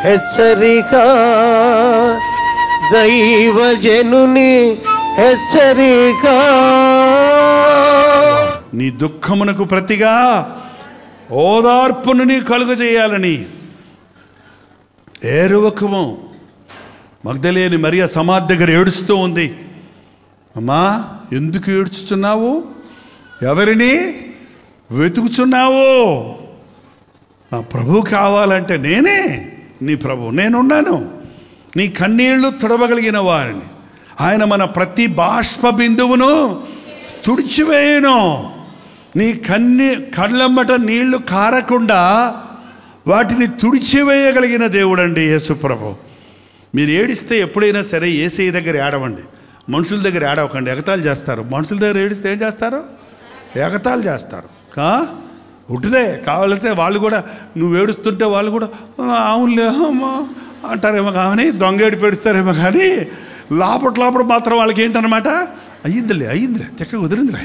హెచ్చరిక, దైవజనుని హెచ్చరిక. నీ దుఃఖమునకు ప్రతిగా ఓదార్పును నీ కలుగజేయాలని. ఏరువకము. మగ్దలేని మరియ సమాధి దగ్గర ఏడుస్తూ ఉంది. అమ్మా, ఎందుకు ఏడ్చుచున్నావు? ఎవరిని వెతుకుచున్నావు? నా ప్రభు కావాలంటే నేనే నీ ప్రభు, నేనున్నాను. నీ కన్నీళ్లు తుడవగలిగిన వారిని. ఆయన మన ప్రతి బాష్ప బిందువును తుడిచివేయను. నీ కళ్ళమ్మట నీళ్లు కారకుండా వాటిని తుడిచివేయగలిగిన దేవుడండి యేసు ప్రభు. మీరు ఏడిస్తే ఎప్పుడైనా సరే యేసయ్య దగ్గర ఏడవండి, మనుషుల దగ్గర ఏడవకండి. ఎగతాళి చేస్తారు. మనుషుల దగ్గర ఏడిస్తే ఏం చేస్తారు? ఎగతాళి చేస్తారు. ఉట్టిదే కావాలితే వాళ్ళు కూడా నువ్వు ఏడుస్తుంటే వాళ్ళు కూడా అవునులే అమ్మా అంటారేమో, కానీ దొంగ ఏడు పెడుస్తారేమో, కానీ లోపల మాత్రం వాళ్ళకి ఏంటన్నమాట, అయ్యిందిలే తెక్క కుదిరిందిలే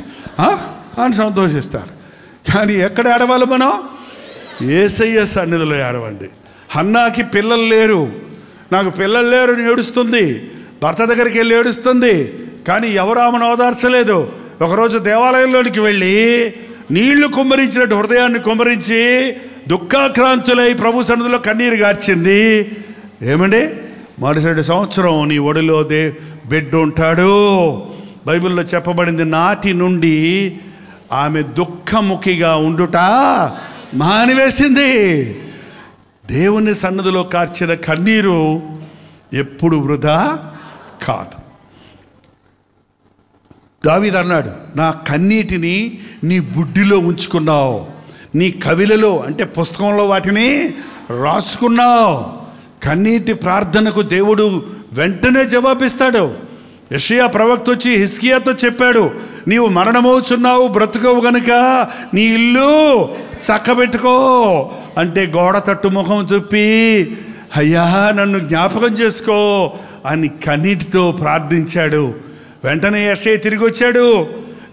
అని సంతోషిస్తారు. కానీ ఎక్కడ ఏడవాలి మనం? యేసయ్య సన్నిధిలో ఏడవండి. హన్నాకి పిల్లలు లేరు, నాకు పిల్లలు లేరు అని ఏడుస్తుంది. భర్త దగ్గరికి వెళ్ళి ఏడుస్తుంది, కానీ ఎవరు ఆమెను ఓదార్చలేదు. ఒకరోజు దేవాలయంలోనికి వెళ్ళి నీళ్లు కుమ్మరించినట్టు హృదయాన్ని కుమ్మరించి దుఃఖాక్రాంతులై ప్రభు సన్నిధిలో కన్నీరు గార్చింది. ఏమండి, మరుసటి సంవత్సరం నీ ఒడిలో బిడ్డ ఉంటాడు. బైబిల్లో చెప్పబడింది. నాటి నుండి ఆమె దుఃఖముఖిగా ఉండుట మానివేసింది. దేవుని సన్నిధిలో కార్చిన కన్నీరు ఎప్పుడు వృధా కాదు. దావీదు అన్నాడు, నా కన్నీటిని నీ బుడ్డిలో ఉంచుకున్నావు, నీ కవిలలో అంటే పుస్తకంలో వాటిని రాసుకున్నావు. కన్నీటి ప్రార్థనకు దేవుడు వెంటనే జవాబిస్తాడు. యెషయా ప్రవక్త వచ్చి హిజ్కియాతో చెప్పాడు, నీవు మరణమవుచున్నావు, బ్రతుకవు గనుక నీ ఇల్లు చక్కబెట్టుకో అంటే గోడ తట్టు ముఖం చూపి అయ్యా నన్ను జ్ఞాపకం చేసుకో అని కన్నీటితో ప్రార్థించాడు. వెంటనే యెషయా తిరిగి వచ్చాడు,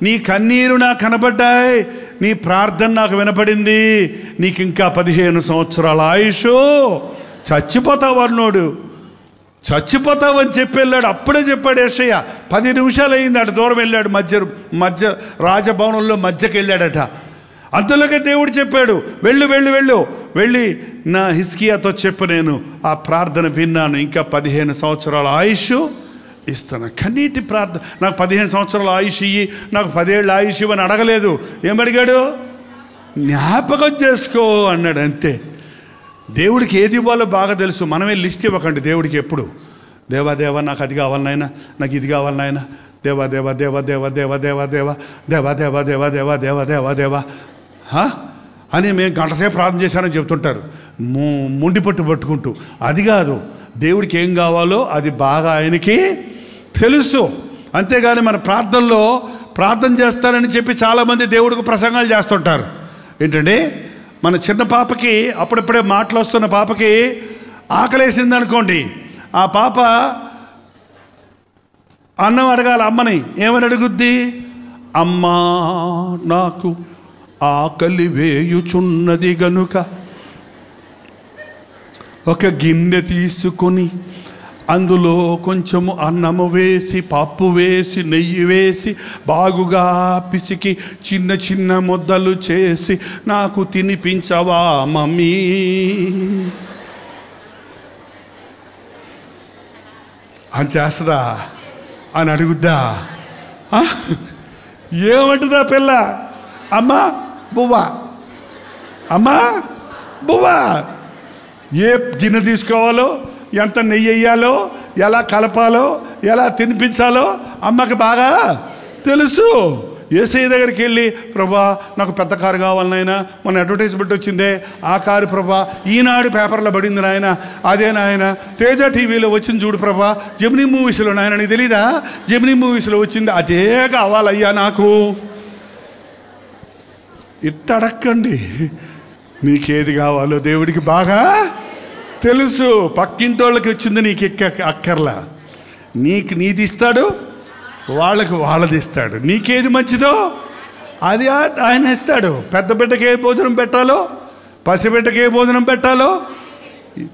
నీ కన్నీరు నాకు కనబడ్డాయి, నీ ప్రార్థన నాకు వినపడింది, నీకు ఇంకా 15 సంవత్సరాల ఆయుష్, చచ్చిపోతావు అన్నోడు, చచ్చిపోతావని చెప్పి వెళ్ళాడు. అప్పుడే చెప్పాడు యెషయా. 10 నిమిషాలు అయింది, అటు దూరం వెళ్ళాడు, మధ్య రాజభవనంలో మధ్యకి వెళ్ళాడట. అంతలోకే దేవుడు చెప్పాడు, వెళ్ళు వెళ్ళు వెళ్ళు వెళ్ళి నా హిజ్కియాతో చెప్పు, నేను ఆ ప్రార్థన విన్నాను, ఇంకా 15 సంవత్సరాల ఆయుష్ ఇస్తున్నా. కన్నీటి ప్రార్థన. నాకు 15 సంవత్సరాల ఆయుష్ ఇయ్యి, నాకు 10 ఏళ్ళ ఆయుష్ ఇవ్వని అడగలేదు. ఏమడిగాడు? జ్ఞాపకం చేసుకో అన్నాడు, అంతే. దేవుడికి ఏది ఇవ్వాలో బాగా తెలుసు. మనమే లిస్ట్ ఇవ్వకండి దేవుడికి ఎప్పుడు. దేవా దేవా నాకు అది కావాలి నాయన, నాకు ఇది కావాలి నాయన, దేవా దేవా దేవా దేవా దేవా దేవా దేవా దేవా దేవా దేవా దేవా దేవా దేవా దేవా అని మేము గంటసేపు ప్రార్థన చేశానని చెప్తుంటారు ముండి పట్టుకుంటూ. అది కాదు, దేవుడికి ఏం కావాలో అది బాగా ఆయనకి తెలుసు. అంతేగాని మన ప్రార్థనలో ప్రార్థన చేస్తారని చెప్పి చాలామంది దేవుడికి ప్రసంగాలు చేస్తుంటారు. ఏంటంటే మన చిన్న పాపకి అప్పుడప్పుడే మాటలు వస్తున్న పాపకి ఆకలేసింది అనుకోండి, ఆ పాప అన్నం అడగాలి అమ్మని. ఏమని అడుగుద్ది? అమ్మా నాకు ఆకలి వేయుచున్నది గనుక ఒక గిన్నె తీసుకొని అందులో కొంచెము అన్నము వేసి, పప్పు వేసి, నెయ్యి వేసి, బాగుగా పిసికి చిన్న చిన్న ముద్దలు చేసి నాకు తినిపించవా మమ్మీ అని చేస్తుందా అని అడుగుద్దా? ఏమంటుందా పిల్ల? అమ్మా బువ్వా, అమ్మా బువ్వా. ఏ గిన్నె తీసుకోవాలో, ఎంత నెయ్యి వేయాలో, ఎలా కలపాలో, ఎలా తినిపించాలో అమ్మకి బాగా తెలుసు. యేసయ్య దగ్గరికి వెళ్ళి, ప్రభా నాకు పెద్ద కారు కావాలి నాయన, మొన్న అడ్వర్టైజ్మెంట్ వచ్చిందే ఆ కారు ప్రభా, ఈనాడు పేపర్లో పడింది నాయన, అదే నాయన, తేజ టీవీలో వచ్చింది చూడు ప్రభా, జెమినీ మూవీస్లో నాయన, నీకు తెలీదా జెమినీ మూవీస్లో వచ్చింది, అదే కావాలయ్యా నాకు. ఇట్టడక్కండి, నీకేది కావాలో దేవుడికి బాగా తెలుసు. పక్కింటోళ్ళకి వచ్చింది నీకు అక్కర్లా. నీకు నీది ఇస్తాడు, వాళ్ళకి వాళ్ళది ఇస్తాడు. నీకేది మంచిదో అది ఆయన ఇస్తాడు. పెద్ద బిడ్డకి ఏ భోజనం పెట్టాలో, పసిబిడ్డకి ఏ భోజనం పెట్టాలో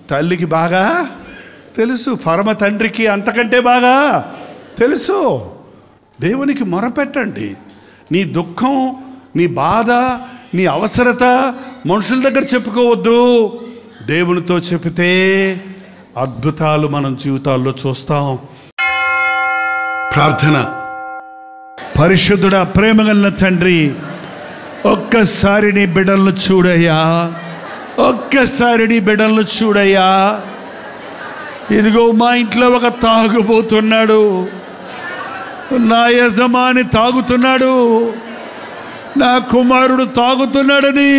తల్లికి బాగా తెలుసు, పరమ తండ్రికి అంతకంటే బాగా తెలుసు. దేవునికి మొరపెట్టండి. నీ దుఃఖం, నీ బాధ, నీ అవసరత మనుషుల దగ్గర చెప్పుకోవద్దు. దేవునితో చెబితే అద్భుతాలు మనం జీవితాల్లో చూస్తాం. ప్రార్థన. పరిశుద్ధుడా, ప్రేమగల తండ్రి, ఒక్కసారి నీ బిడ్డలను చూడయ్యా, ఒక్కసారి నీ బిడ్డలను చూడయ్యా. ఇదిగో మా ఇంట్లో ఒక తాగుబోతున్నాడు, నా యజమాని తాగుతున్నాడు, నా కుమారుడు తాగుతున్నాడని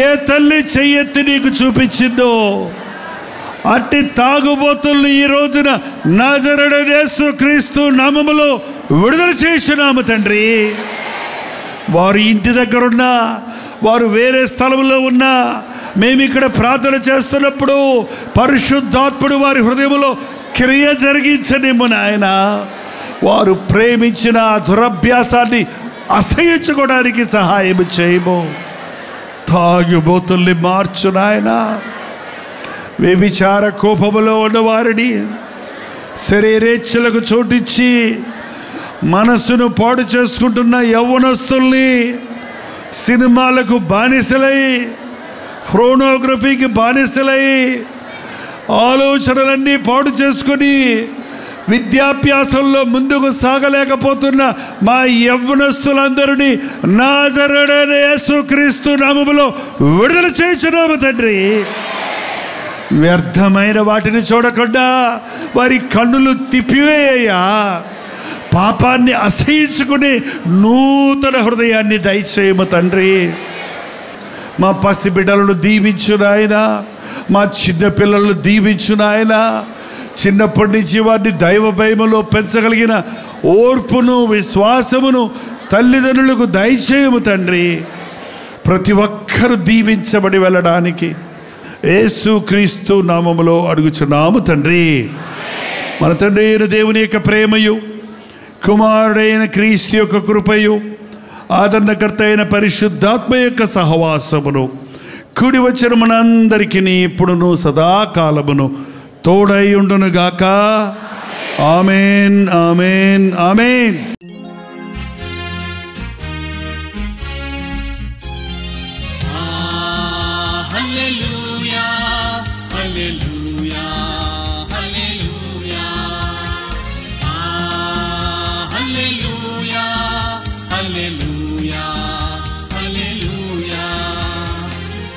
ఏ తల్లి చెయ్యెత్తి నీకు చూపించిందో అట్టి తాగుబోతులను ఈ రోజున నజరేయుడైన యేసుక్రీస్తు నామములో విడుదల చేస్తున్నాము తండ్రి. వారు ఇంటి దగ్గర ఉన్నా, వారు వేరే స్థలంలో ఉన్నా, మేము ఇక్కడ ప్రార్థన చేస్తున్నప్పుడు పరిశుద్ధాత్ముడు వారి హృదయంలో క్రియ జరిగించనిమ్ము నాయన. వారు ప్రేమించిన దురభ్యాసాన్ని అసహించుకోవడానికి సహాయం చేయము. తాగుబోతుల్ని మార్చు నాయన. వ్యభిచార కోపములో ఉన్నవారిని, శరీరేచ్ఛలకు చోటిచ్చి మనస్సును పాడు చేసుకుంటున్న యవ్వనస్తుల్ని, సినిమాలకు బానిసలై, ఫోనోగ్రఫీకి బానిసలై, ఆలోచనలన్నీ పాడు చేసుకొని విద్యాభ్యాసంలో ముందుకు సాగలేకపోతున్న మా యవ్వనస్తులందరినీ నజరేయుడైన యేసుక్రీస్తు నామములో విడుదల చేయుచున్నాము తండ్రి. వ్యర్థమైన వాటిని చూడకుండా వారి కన్నులు తిప్పివేయ్యా. పాపాన్ని అసహించుకుని నూతన హృదయాన్ని దయచేయము తండ్రి. మా పసిబిడ్డలను దీవించు నాయన, మా చిన్నపిల్లలను దీవించు నాయన. చిన్నప్పటి నుంచి వారిని దైవ భయములో పెంచగలిగిన ఓర్పును, విశ్వాసమును తల్లిదండ్రులకు దయచేయము తండ్రి. ప్రతి ఒక్కరూ దీవించబడి వెళ్ళడానికి యేసుక్రీస్తు నామములో అడుగుచున్నాము తండ్రి. మన తండ్రి అయిన దేవుని యొక్క ప్రేమయు, కుమారుడైన క్రీస్తు యొక్క కృపయు, ఆదరణకర్త అయిన పరిశుద్ధాత్మ యొక్క సహవాసమును కూడి వచ్చిన మనందరికీ ఇప్పుడును సదాకాలమును తోడై ఉండునుగాక. ఆమేన్, ఆమేన్, ఆమేన్.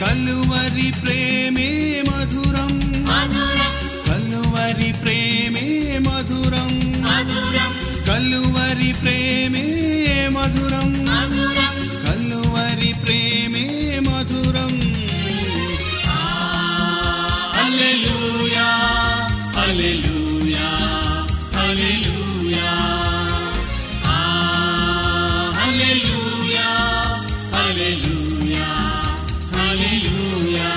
కలువరి ప్రేమే మధురం, కలువరి ప్రేమే మధురం, కలువరి ప్రేమే మధురం, కలువరి ప్రేమే మధురం. హల్లెలూయా, హల్లెలూయా, హల్లెలూయా, హల్లెలూయా, హల్లెలూయా, హల్లెలూయా.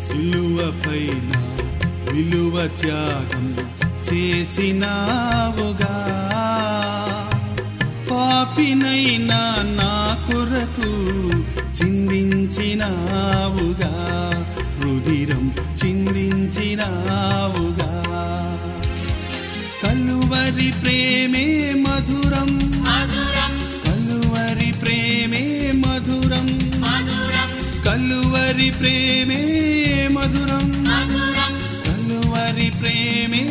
సిలువపైన విలువ త్యాగం చేసినావుగా, పాపినైనా నా కొరకు చిందించినావుగా, రుధిరం చిందించినావుగా. కలువరి ప్రేమే మధురం, కలువరి ప్రేమే మధురం, కలువరి ప్రేమే మధురం, కలువరి ప్రేమే